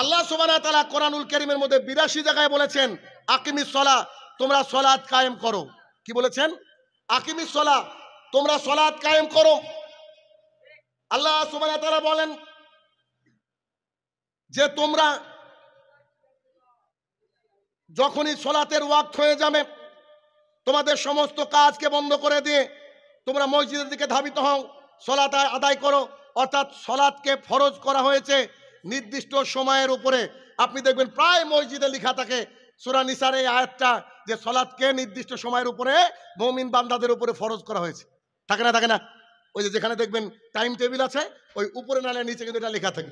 আল্লাহ সুবহানাহু ওয়া তাআলা কোরআনুল কারীমের মধ্যে 82 জায়গায় বলেছেন আকিমিস সালাহ, তোমরা সালাত কায়েম করো। কি বলেছেন? আকিমিস সালাহ, তোমরা সালাত কায়েম করো। আল্লাহ সুবহানাহু ওয়া তাআলা বলেন যে তোমরা যখনই সালাতের ওয়াক্ত হয়ে যাবে, তোমাদের সমস্ত কাজকে বন্ধ করে দিয়ে তোমরা মসজিদের দিকে ধাবিত হও, সালাত আদায় করো। অর্থাৎ সালাতকে ফরজ করা হয়েছে নির্দিষ্ট সময়ের উপরে। আপনি দেখবেন প্রায় মসজিদে লেখা থাকে সূরা নিসার এই আয়াতটা, যে সালাতকে নির্দিষ্ট সময়ের উপরে মুমিন বান্দাদের উপরে ফরজ করা হয়েছে। থাকে না? থাকে না? ওই যে যেখানে দেখবেন টাইম টেবিল আছে, ওই উপরে নালে নিচে কিন্তু এটা লেখা থাকে।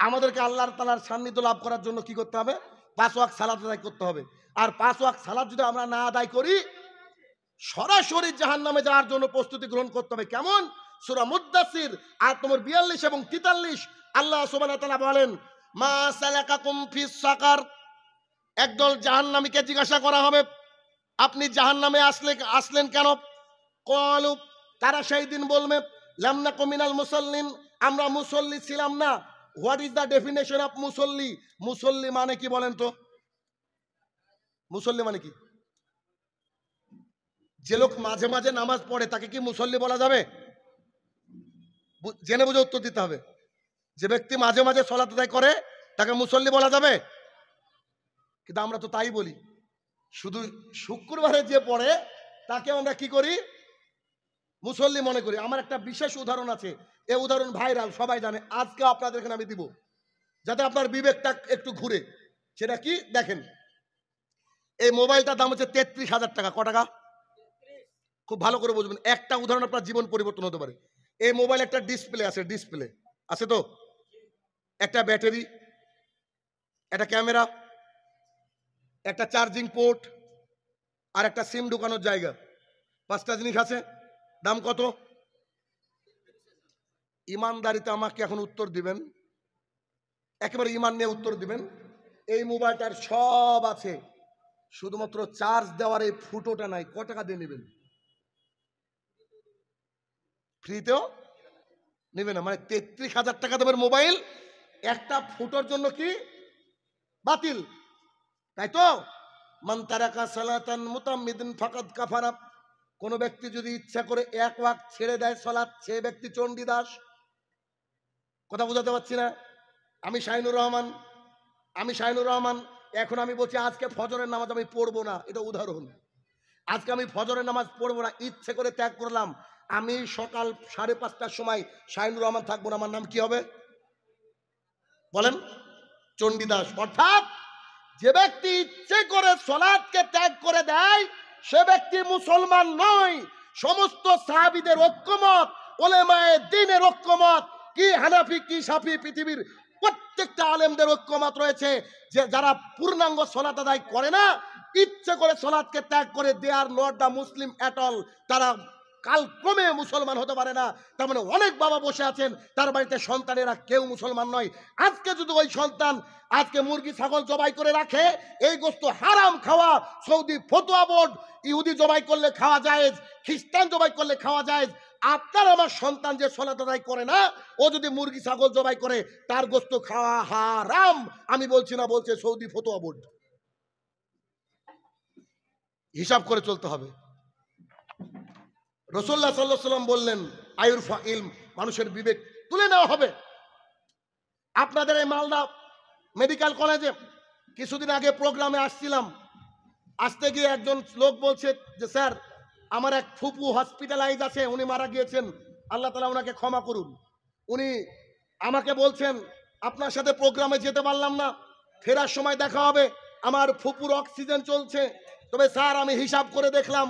আমাদেরকে আল্লাহ তাআলার সান্নিধ্য লাভ করার জন্য কি করতে হবে? 5 ওয়াক্ত সালাত আদায় করতে হবে। আর 5 ওয়াক্ত সালাত যদি আমরা না আদায় করি, সরাসরি জাহান্নামে যাওয়ার জন্য প্রস্তুতি গ্রহণ করতে হবে। কেমন? সূরা মুদ্দাসির আয়াত নম্বর 42 এবং 43 আল্লাহ সুবহানাহু ওয়া তাআলা বলেন, মা সালাকাকুম ফিস সাকার। একদল জাহান্নামীকে জিজ্ঞাসা করা হবে, আপনি জাহান্নামে আসলেন কেন? ক্বালু, তারা সেই দিন বলবে, লাম নাকু মিনাল মুসাল্লিন, আমরা মুসল্লি ছিলাম না। What is the definition of মুসল্লি? মুসল্লি মানে কি বলেন তো? মুসল্লি মানে কি? যে লোক মাঝে মাঝে নামাজ পড়ে তাকে কি মুসল্লি বলা যাবে? জেনে বুঝে উত্তর দিতে হবে। যে ব্যক্তি মাঝে মাঝে সালাত আদায় করে তাকে মুসল্লি বলা যাবে? কিন্তু আমরা তো তাই বলি। শুধু শুক্রবারে যে পড়ে তাকে আমরা কি করি? মুসল্লি মনে করি। আমার একটা বিশেষ উদাহরণ আছে, এই উদাহরণ ভাইরাল, সবাই জানে। আজকে আপনাদের এখানে আমি দিব, যাতে আপনার বিবেকটা একটু ঘুরে। সেটা কি দেখেন, এই মোবাইলটার দাম হচ্ছে 33,000 টাকা। ক টাকা? খুব ভালো করে বুঝবেন, একটা উদাহরণ আপনার জীবন পরিবর্তন হতে পারে। এই মোবাইল একটা ডিসপ্লে আছে, ডিসপ্লে আছে তো, একটা ব্যাটারি, একটা ক্যামেরা, একটা চার্জিং পোর্ট, আর একটা সিম ঢুকানোর জায়গা। 5টা জিনিস আছে। দাম কত? ইমানদারিতে আমাকে এখন উত্তর দিবেন, একেবারে ইমান নিয়ে উত্তর দিবেন। এই মোবাইলটার সব আছে, শুধুমাত্র চার্জ দেওয়ার এই ফুটোটা নাই। ক টাকা দিয়ে নেবেন? ফ্রিতেও নেবে না। মানে 33,000 টাকা দেবেন মোবাইল, একটা ফুটোর জন্য কি বাতিল, তাই তো? মান তারাকা সালাতান মুতাম্মিদান ফাকাদ কাফারা। কোন ব্যক্তি যদি ইচ্ছা করে 1 ওয়াক্ত ছেড়ে দেয় সালাত, সে ব্যক্তি চণ্ডীদাস। কথা বোঝাতে পারছি না? আমি শাহিনুর রহমান, এখন আমি বলছি আজকে ফজরের নামাজ আমি পড়বো না, এটা উদাহরণ। আজকে আমি ফজরের নামাজ পড়বো না, ইচ্ছে করে ত্যাগ করলাম। আমি সকাল 5:30টার সময় শাহিনুর রহমান থাকবো না, আমার নাম কি হবে বলেন? চণ্ডীদাস। অর্থাৎ যে ব্যক্তি ইচ্ছে করে সালাতকে ত্যাগ করে দেয় সে ব্যক্তি মুসলমান নয়। সমস্ত সাহাবীদের ঐক্যমত, উলেমায়ে দ্বীনের ঐক্যমত, কি হানাফি কি শাফি, পৃথিবীর প্রত্যেকটা আলেমদের ঐক্যমত রয়েছে যে যারা পূর্ণাঙ্গ সালাত আদায় করে না, ইচ্ছে করে সালাতকে ত্যাগ করে, they are not the Muslim at all, তারা কালক্রমে মুসলমান হতে পারে না। তার মানে অনেক বাবা বসে আছেন, তার বাড়িতে সন্তানেরা কেউ মুসলমান নয়। আজকে যদি ওই সন্তান আজকে মুরগি ছাগল জবাই করে রাখে, এই গোশত হারাম খাওয়া, সৌদি ফতোয়া বোর্ড, ইহুদি জবাই করলে খাওয়া জায়েজ, খ্রিস্টান জবাই করলে খাওয়া জায়েজ। আপনার আমার সন্তান যে সালাত আদায় করে না, ও যদি মুরগি ছাগল জবাই করে, তার গোশত খাওয়া হারাম। আমি বলছি না, বলছে সৌদি ফতোয়া বোর্ড। হিসাব করে চলতে হবে। রাসূলুল্লাহ সাল্লাল্লাহু আলাইহি ওয়াসাল্লাম বললেন, আয়ুরফা ইলম, মানুষের বিবেক তুলে নেওয়া হবে। আপনাদের এই মালদা মেডিকেল কলেজে কিছুদিন আগে প্রোগ্রামে আসছিলাম, আসতে গিয়ে একজন লোক বলছে যে স্যার, আমার এক ফুপু হসপিটালাইজ আছে, উনি মারা গিয়েছেন, আল্লাহ তাআলা ওনাকে ক্ষমা করুন। উনি আমাকে বলছেন আপনার সাথে প্রোগ্রামে যেতে পারলাম না, ফেরার সময় দেখা হবে, আমার ফুপুর অক্সিজেন চলছে। তবে স্যার আমি হিসাব করে দেখলাম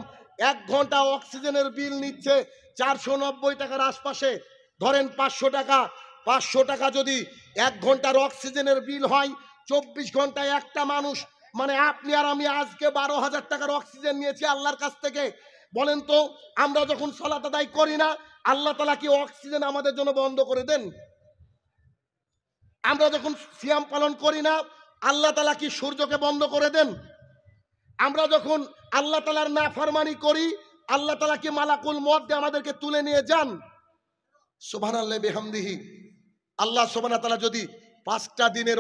1 ঘন্টা অক্সিজেনের বিল নিচ্ছে 490 টাকার আশপাশে। ধরেন 500 টাকা, 500 টাকা যদি 1 ঘন্টার অক্সিজেনের বিল হয়, 24 ঘন্টায় একটা মানুষ, মানে আপনি আর আমি আজকে 12,000 টাকার অক্সিজেন নিয়েছি আল্লাহর কাছ থেকে। বলেন তো, আমরা যখন সালাত আদায় করি না, আল্লাহ তাআলা কি অক্সিজেন আমাদের জন্য বন্ধ করে দেন? আমরা যখন সিয়াম পালন করি না, আল্লাহ তাআলা কি সূর্যকে বন্ধ করে দেন? আমরা যখন আল্লাহ তাআলার নাফরমানি করি, আল্লাহ তাআলা কি মালাকুল মউত দিয়ে আমাদেরকে তুলে নিয়ে যান? সুবহানাল্লাহি বিহামদিহি। আল্লাহ সুবহানাহু ওয়া তাআলা যদি 5টা দিনের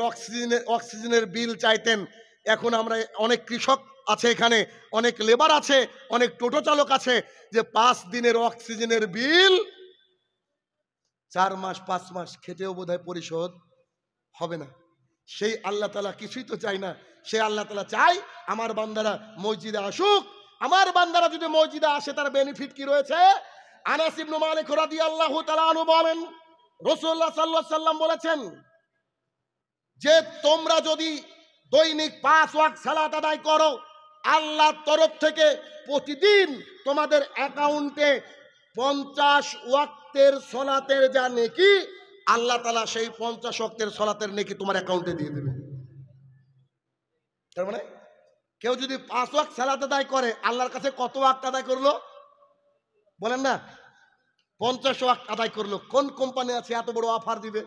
অক্সিজেনের বিল চাইতেন। এখন আমরা অনেক কৃষক আছে, এখানে অনেক লেবার আছে, অনেক টোটো চালক আছে, যে 5 দিনের অক্সিজেনের বিল 4 মাস 5 মাস খেটেও বোধহয় পরিশোধ হবে না। সেই আল্লাহ তাআলা কিছুই তো চাই না। সেই আল্লাহ তাআলা চাই আমার বান্দারা মসজিদে আসুক। আমার বান্দারা যদি মসজিদে আসে তার বেনিফিট কি রয়েছে? আনাস ইবনে মালিক রাদিয়াল্লাহু তাআলা আনহু বলেন, রাসূলুল্লাহ সাল্লাল্লাহু আলাইহি সাল্লাম বলেছেন যে তোমরা যদি দৈনিক 5 ওয়াক্ত সালাত আদায় করো, আল্লাহর তরফ থেকে প্রতিদিন তোমাদের অ্যাকাউন্টে 50 ওয়াক্তের সালাতের যা নেকি, আল্লাহ তাআলা সেই 50 ওয়াক্তের সালাতের নেকি তোমার অ্যাকাউন্টে দিয়ে দেবে। তার মানে কেউ যদি 5 ওয়াক্ত সালাত আদায় করে, আল্লাহর কাছে কত ওয়াক্ত আদায় করলো বলেন না? 50 ওয়াক্ত আদায় করলো। কোন কোম্পানি আছে এত বড় অফার দিবে?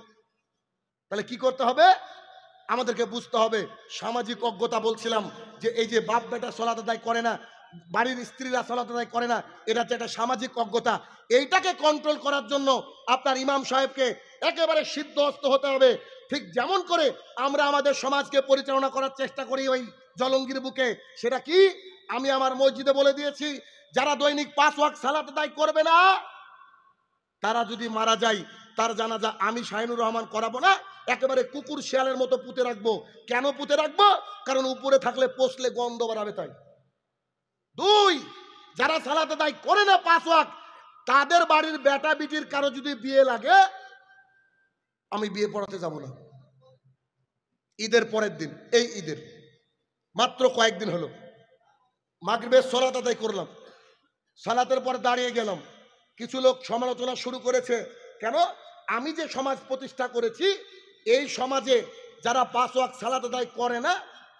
তাহলে কি করতে হবে? আমাদেরকে বুঝতে হবে সামাজিক অজ্ঞতা। বলছিলাম যে এই যে বাপ বেটা সালাত আদায় করে না, বাড়ির স্ত্রীরা সালাত আদায় করে না, এটা হচ্ছে একটা সামাজিক অজ্ঞতা। এইটাকে কন্ট্রোল করার জন্য আপনার ইমাম সাহেবকে একেবারে সিদ্ধহস্ত হতে হবে। ঠিক যেমন করে আমরা আমাদের সমাজকে পরিচালনা করার চেষ্টা করি ওই জলঙ্গির বুকে, সেটা কি আমি আমার মসজিদে বলে দিয়েছি, যারা দৈনিক 5 ওয়াক্ত সালাত আদায় করবে না, তারা যদি মারা যায় তার জানাজা আমি শাহিনুর রহমান করাবো না, একেবারে কুকুর শিয়ালের মতো পুঁতে রাখবো। কেন পুঁতে রাখবো? কারণ উপরে থাকলে পচলে গন্ধ বাড়াবে তাই। 2, যারা সালাত আদায় করে না 5 ওয়াক্ত, তাদের বাড়ির বেটা বিটির কারো যদি বিয়ে লাগে, আমি বিয়ে পড়াতে যাব না। ঈদের পরের দিন, এই ঈদের মাত্র কয়েকদিন হলো মাগরিবের সালাত আদায় করলাম, সালাতের পর দাঁড়িয়ে গেলাম, কিছু লোক সমালোচনা শুরু করেছে। কেন? আমি যে সমাজ প্রতিষ্ঠা করেছি, এই সমাজে যারা 5 ওয়াক্ত সালাত আদায় করে না,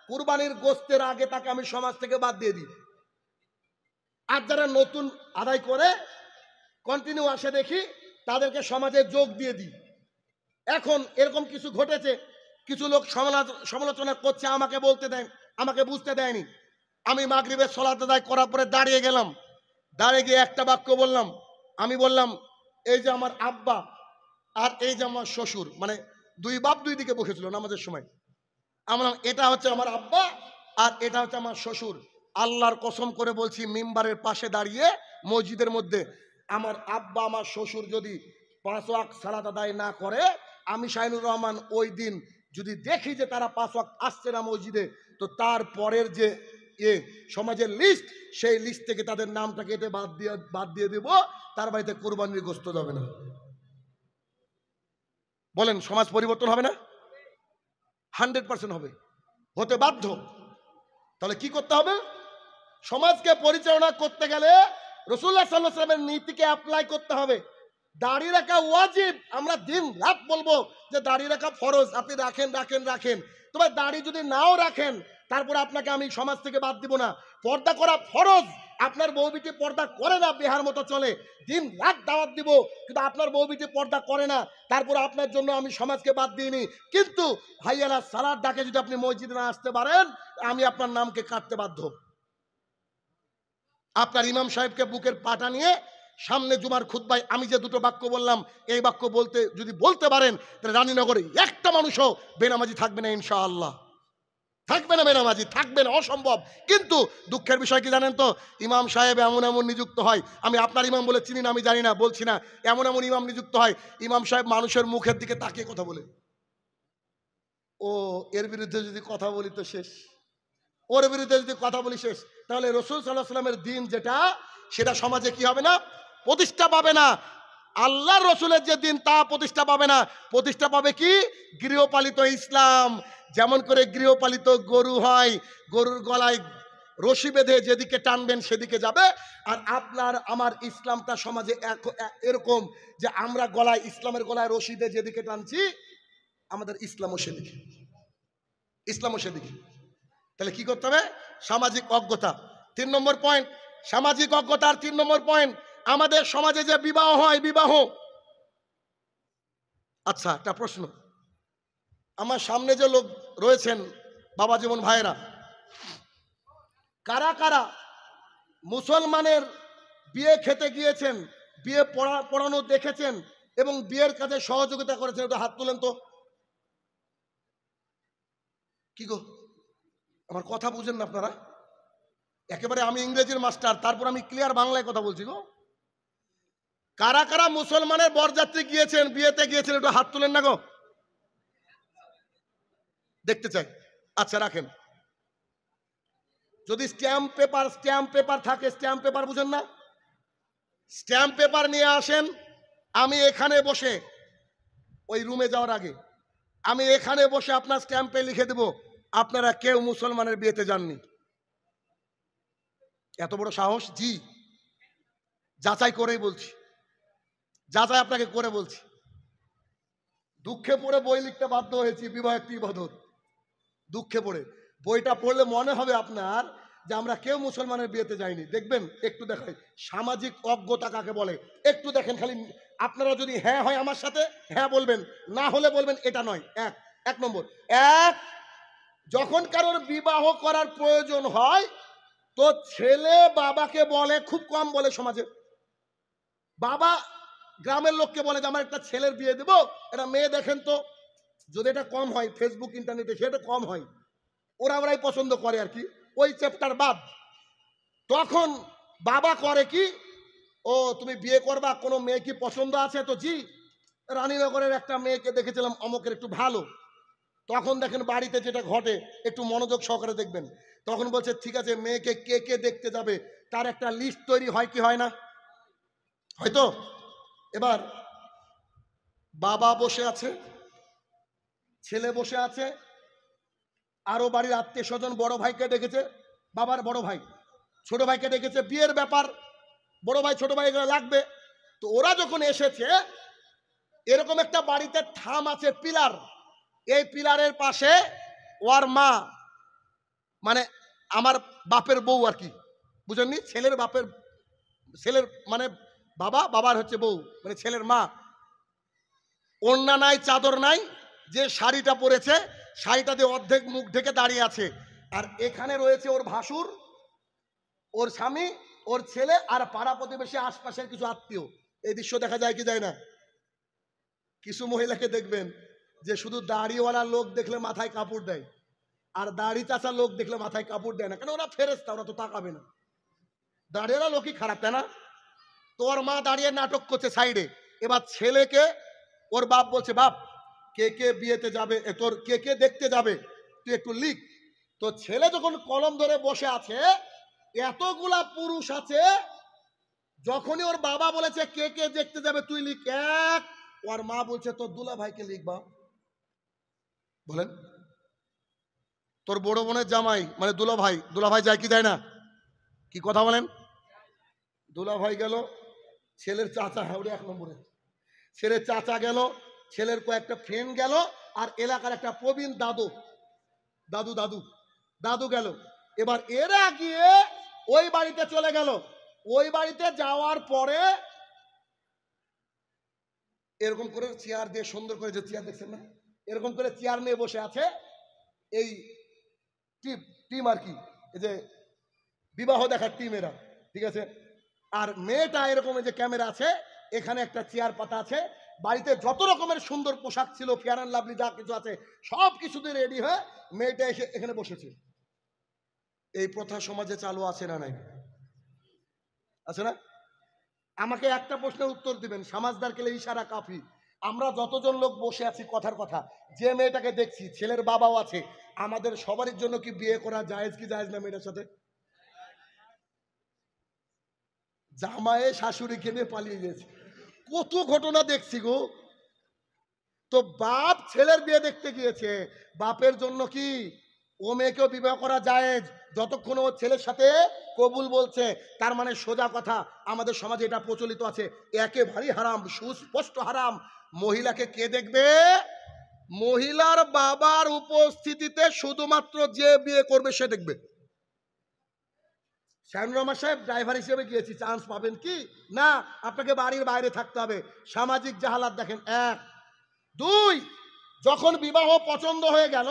কুরবানির গোশতের আগে তাকে আমি সমাজ থেকে বাদ দিয়ে দিই। আর যারা নতুন আদায় করে কন্টিনিউ আসে দেখি, তাদেরকে সমাজে যোগ দিয়ে দিই। এখন এরকম কিছু ঘটেছে, কিছু লোক সমালোচনা করছে, আমাকে বলতে দেন, আমাকে বুঝতে দেয়নি। আমি মাগরিবের সালাত আদায় করার পরে দাঁড়িয়ে গেলাম, দাঁড়িয়ে গিয়ে একটা বাক্য বললাম। আমি বললাম, এই যে আমার আব্বা আর এই যে আমার শ্বশুর, মানে 2 বাপ 2 দিকে বসেছিল নামাজের সময়। আমরা এটা হচ্ছে আমার আব্বা আর এটা হচ্ছে আমার শ্বশুর। আল্লাহর কসম করে বলছি, মিম্বারের পাশে দাঁড়িয়ে মসজিদের মধ্যে আমার আব্বা আমার শ্বশুর যদি 5 ওয়াক্ত সালাত আদায় না করে, আমি শাহিনুর রহমান ওই দিন যদি দেখি যে তারা 5 ওয়াক্ত আসছে না মসজিদে, তো তার পরের যে সমাজের লিস্ট, সেই লিস্ট থেকে তাদের নামটা কেটে বাদ দিয়ে দেব। তার বাড়িতে কোরবানির গোশত যাবে না। বলেন সমাজ পরিবর্তন হবে না? 100% হবে, হতে বাধ্য। তাহলে কি করতে হবে? সমাজকে পরিচালনা করতে গেলে রাসূলুল্লাহ সাল্লাল্লাহু আলাইহি ওয়াসাল্লামের নীতিকে অ্যাপ্লাই করতে হবে। দাড়ি রাখা ওয়াজিব, আমরা দিন রাত বলবো যে দাড়ি রাখা ফরজ, আপনি রাখেন রাখেন রাখেন। তবে দাড়ি যদি নাও রাখেন, তারপরে আপনাকে আমি সমাজ থেকে বাদ দিব না। পর্দা করা ফরজ, আপনার বউ বিটি পর্দা করে না, বিহার মতো চলে, দিন রাত দাওয়াত দিব, কিন্তু আপনার বউ বিটি পর্দা করে না, তারপরে আপনার জন্য আমি সমাজকে বাদ দিইনি। কিন্তু হাইয়ালা সালাত ডাকে যদি আপনি মসজিদে না আসতে পারেন, আমি আপনার নামকে কাটতে বাধ্য। আপনার ইমাম সাহেবকে বুকের পাটা নিয়ে সামনে জুমার খুতবায় আমি যে 2টো বাক্য বললাম, এই বাক্য যদি বলতে পারেন, তাহলে রানীনগরে একটা মানুষও বেনামাজি থাকবে না ইনশাআল্লাহ। থাকবে না বেনামাজি, থাকবে না, অসম্ভব। কিন্তু দুঃখের বিষয় কি জানেন তো? ইমাম সাহেব এমন এমন নিযুক্ত হয়, আমি আপনার ইমাম বলে চিনি না, আমি জানি না, বলছি না, এমন এমন ইমাম নিযুক্ত হয়, ইমাম সাহেব মানুষের মুখের দিকে তাকিয়ে কথা বলে। ও এর বিরুদ্ধে যদি কথা বলি তো শেষ, ওর বিরুদ্ধে যদি কথা বলি শেষ। তাহলে রাসূল সাল্লাল্লাহু আলাইহি ওয়াসাল্লামের দিন যেটা, সেটা সমাজে কি হবে না? প্রতিষ্ঠা পাবে না। আল্লাহর রসুলের যে দিন, তা প্রতিষ্ঠা পাবে না। প্রতিষ্ঠা পাবে কি? গৃহপালিত ইসলাম। যেমন করে গৃহপালিত গরু হয়, গরুর গলায় রশি বেঁধে যেদিকে টানবেন সেদিকে যাবে। আর আপনার আমার ইসলামটা সমাজে এরকম যে আমরা গলায়, ইসলামের গলায় রশি দিয়ে যেদিকে টানছি, আমাদের ইসলামও সেদিকে, ইসলামও সেদিকে। তাহলে কি করতে হবে? সামাজিক অজ্ঞতা। 3 নম্বর পয়েন্ট, সামাজিক অজ্ঞতার 3 নম্বর পয়েন্ট, আমাদের সমাজে যে বিবাহ হয়, বিবাহ, আচ্ছা একটা প্রশ্ন, আমার সামনে যে লোক রয়েছেন বাবা জীবন ভাইরা, কারা কারা মুসলমানের বিয়ে খেতে গিয়েছেন, বিয়ে পড়ানো দেখেছেন এবং বিয়ের কাজে সহযোগিতা করেছেন? ওটা হাত তুলেন তো। কি গো, আমার কথা বুঝেন না আপনারা? একেবারে আমি ইংরেজির মাস্টার, তারপর আমি ক্লিয়ার বাংলায় কথা বলছি গো। কারা কারা মুসলমানের বরযাত্রী গিয়েছেন, বিয়েতে গিয়েছেন, একটু হাত তুলেন না গো, দেখতে চাই। আচ্ছা রাখেন। যদি স্ট্যাম্প পেপার থাকে, স্ট্যাম্প পেপার বুঝেন না, স্ট্যাম্প পেপার নিয়ে আসেন। আমি এখানে বসে, ওই রুমে যাওয়ার আগে আমি এখানে বসে আপনার স্ট্যাম্পে লিখে দেব আপনারা কেউ মুসলমানের বিয়েতে যাননি। এত বড় সাহস? জি, যাচাই করেই বলছি, যাচাই আপনাকে করে বলছি। দুঃখে পড়ে বই লিখতে বাধ্য হয়েছি, বিবাহ একটি ইবাদত। দুঃখে পড়ে বইটা পড়লে মনে হবে আপনার যে আমরা কেউ মুসলমানের বিয়েতে যাইনি। দেখবেন, একটু দেখাই সামাজিক অজ্ঞতা কাকে বলে, একটু দেখেন খালি। আপনারা যদি হ্যাঁ হয় আমার সাথে হ্যাঁ বলবেন, না হলে বলবেন এটা নয়। এক নম্বর, যখন কারোর বিবাহ করার প্রয়োজন হয় তো ছেলে বাবাকে বলে, খুব কম বলে সমাজে, বাবা গ্রামের লোককে বলে যে আমার একটা ছেলের বিয়ে দেবো, এটা মেয়ে দেখেন তো। যদি এটা কম হয় ফেসবুক ইন্টারনেটে, সেটা কম হয়, ওরাই পছন্দ করে আর কি, ওই চ্যাপ্টার বাদ। তখন বাবা করে কি, ও তুমি বিয়ে করবা, কোনো মেয়ে কি পছন্দ আছে? তো জি, রানীনগরের একটা মেয়েকে দেখেছিলাম, অমকের একটু ভালো। তখন দেখেন বাড়িতে যেটা ঘটে, একটু মনোযোগ সহকারে দেখবেন। তখন বলছে ঠিক আছে, মেয়েকে কে কে দেখতে যাবে তার একটা লিস্ট তৈরি হয় কি হয় না? হয়তো। এবার বাবা বসে আছে, ছেলে বসে আছে, আরো বাড়ির আত্মীয় স্বজন, বড় ভাইকে ডেকেছে, বাবার বড় ভাই ছোট ভাইকে ডেকেছে, বিয়ের ব্যাপার, বড় ভাই ছোট ভাই লাগবে। তো ওরা যখন এসেছে, এরকম একটা বাড়িতে থাম আছে, পিলার, এই পিলারের পাশে ওর মা, মানে আমার বাপের বউ আর কি, বুঝেননি? ছেলের বাপের, ছেলের মানে বাবার হচ্ছে বউ, মানে ছেলের মা। ওড়না নাই, চাদর নাই, যে শাড়িটা পরেছে শাড়িটা দিয়ে অর্ধেক মুখ ঢেকে দাঁড়িয়ে আছে। আর এখানে রয়েছে ওর ভাসুর, ওর স্বামী, ওর ছেলে, আর পাড়া প্রতিবেশী, আশপাশের কিছু আত্মীয়। এই দৃশ্য দেখা যায় কি যায় না? কিছু মহিলাকে দেখবেন যে শুধু দাড়িওয়ালা লোক দেখলে মাথায় কাপড় দেয়, আর দাড়ি চাচা লোক দেখলে মাথায় কাপড় দেয় না, কেন? ওরা ফেরেশতা, ওরা তো তাকাবে না। দাড়িওয়ালা লোকই খারাপ, তাই না? তোর মা দাঁড়িয়ে নাটক করছে সাইডে। এবার ছেলেকে ওর বাপ বলছে, বাপ কে কে বিয়েতে যাবে, তোর কে কে দেখতে যাবে, তুই একটু লিখ। তো ছেলে যখন কলম ধরে বসে আছে, এতগুলা পুরুষ আছে, যখনই ওর বাবা বলেছে কে কে দেখতে যাবে তুই লিখ, ওর মা বলছে তোর দুলা ভাইকে লিখবা। বলেন, তোর বড় বোনের জামাই মানে দুলা ভাই যায় কি যায় না? কি কথা বলেন? দুলা ভাই গেল, ছেলের চাচা, হ্যাঁ এক নম্বরে, ছেলের চাচা গেল, ছেলের কয়েকটা ফ্রেন্ড গেল, আর এলাকার একটা প্রবীণ দাদু গেল। এবার এরা গিয়ে ওই বাড়িতে চলে গেল। ওই বাড়িতে যাওয়ার পরে এরকম করে চেয়ার দিয়ে, সুন্দর করে, যে চেয়ার দেখছেন না, এরকম করে চেয়ার নিয়ে বসে আছে এই টিম আর কি, এই যে বিবাহ দেখার টিম এরা, ঠিক আছে। আর মেয়েটা এরকম, যে ক্যামেরা আছে, এখানে একটা চেয়ার পাতা আছে, বাড়িতে যত রকমের সুন্দর পোশাক ছিল, ফেয়ার অ্যান্ড লাভলি যা কিছু আছে সব কিছুতে রেডি হয়ে মেয়েটা এসে এখানে বসেছে। এই প্রথা সমাজে চালু আছে না নাই? আছে না? আমাকে একটা প্রশ্নের উত্তর দিবেন, সমাজদার কেলে ইশারা কাফি। আমরা যতজন লোক বসে আছি, কথার কথা, যে মেয়েটাকে দেখছি, ছেলের বাবাও আছে, আমাদের সবারই জন্য কি বিয়ে করা জায়েজ কি জায়েজ না মেয়েটার সাথে? জামায়ে শাশুড়িকে নিয়ে পালিয়ে গেছে, কত ঘটনা দেখছি গো। তো বাপ ছেলের বিয়ে দেখতে গিয়েছে, বাপের জন্য কি ও মেয়েকেও বিবাহ করা জায়েজ, যতক্ষণ ও ছেলের সাথে কবুল বলছে। তার মানে সোজা কথা, আমাদের সমাজে এটা প্রচলিত আছে, একেবারেই হারাম, সুস্পষ্ট হারাম। মহিলাকে কে দেখবে? মহিলার বাবার উপস্থিতিতে শুধুমাত্র যে বিয়ে করবে সে দেখবে। শাহিনুর রহমান সাহেব ড্রাইভার হিসেবে গিয়েছি, চান্স পাবেন কি না? আপনাকে বাড়ির বাইরে থাকতে হবে। সামাজিক জাহালাত দেখেন, 1 2, যখন বিবাহ পছন্দ হয়ে গেল,